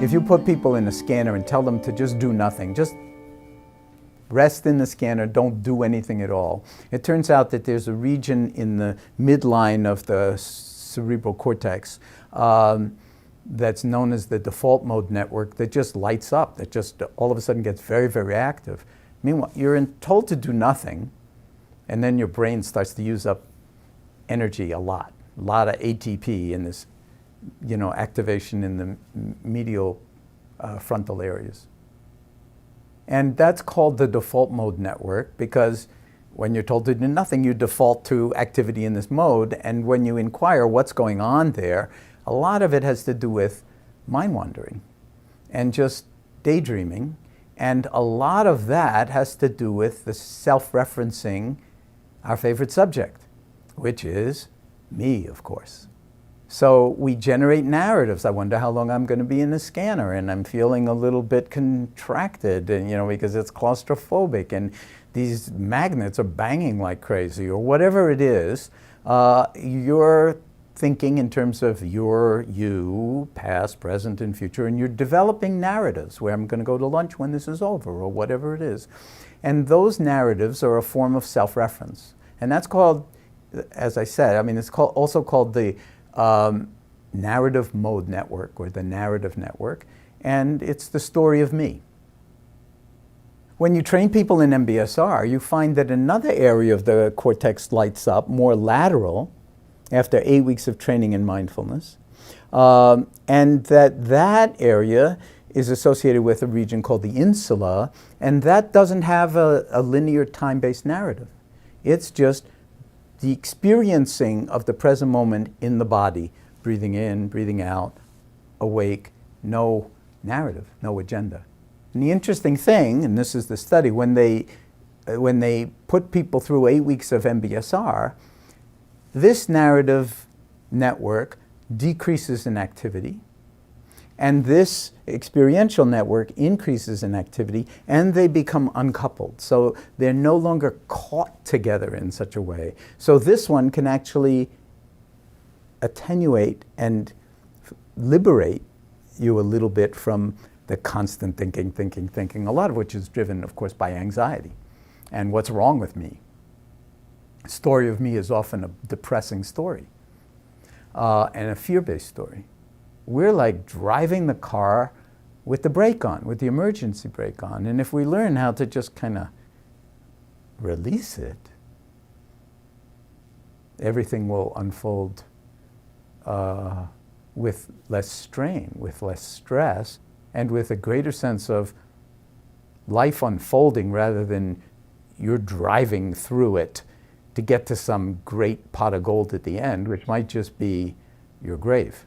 If you put people in a scanner and tell them to just do nothing, just rest in the scanner, don't do anything at all, it turns out that there's a region in the midline of the cerebral cortex that's known as the default mode network that just lights up, that just all of a sudden gets very, very active. Meanwhile, you're told to do nothing, and then your brain starts to use up energy a lot of ATP in this, activation in the medial frontal areas. And that's called the default mode network because when you're told to do nothing, you default to activity in this mode, and when you inquire what's going on there, a lot of it has to do with mind wandering and just daydreaming, and a lot of that has to do with the self-referencing our favorite subject, which is me, of course. So we generate narratives. I wonder how long I'm going to be in the scanner, and I'm feeling a little bit contracted, and because it's claustrophobic, and these magnets are banging like crazy, or whatever it is. You're thinking in terms of you, past, present, and future, and you're developing narratives where I'm going to go to lunch when this is over, or whatever it is. And those narratives are a form of self-reference. And that's called, as I said, it's also called the narrative mode network, or the narrative network, and it's the story of me. When you train people in MBSR, you find that another area of the cortex lights up, more lateral, after 8 weeks of training in mindfulness, and that area is associated with a region called the insula, and that doesn't have a linear time-based narrative. It's just the experiencing of the present moment in the body, breathing in, breathing out, awake, no narrative, no agenda. And the interesting thing, and this is the study, when they put people through 8 weeks of MBSR, this narrative network decreases in activity, and this experiential network increases in activity, and they become uncoupled. So they're no longer caught together in such a way. So this one can actually attenuate and liberate you a little bit from the constant thinking, a lot of which is driven, of course, by anxiety and what's wrong with me. The story of me is often a depressing story and a fear-based story. We're like driving the car with the brake on, with the emergency brake on. And if we learn how to just kind of release it, everything will unfold with less strain, with less stress, and with a greater sense of life unfolding rather than you're driving through it to get to some great pot of gold at the end, which might just be your grave.